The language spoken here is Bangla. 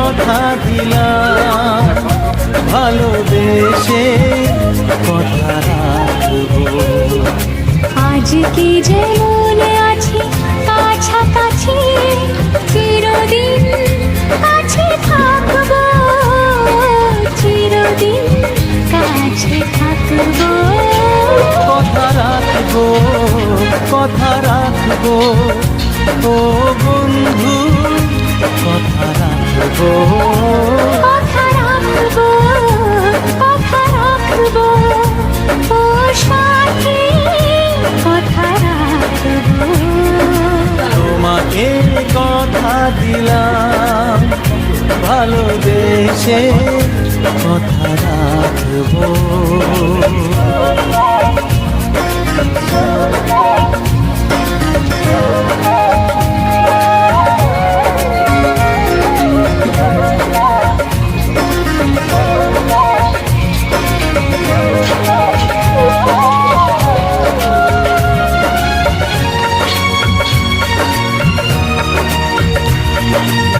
কথা দিলাম, ভালোবেসে কথা রাখবো। আজকে যেমন আছি কাছাকাছি, চিরদিন কাছে থাকবো, চিরদিন কাছে থাকবো। কথা রাখবো, কথা রাখবো, ও বন্ধু কথা রাখবো। কথা রাখবো, কথা রাখবো, ও সাথী কথা রাখবো। তোমাকে কথা দিলাম, ভালোবেসে কথা রাখবো।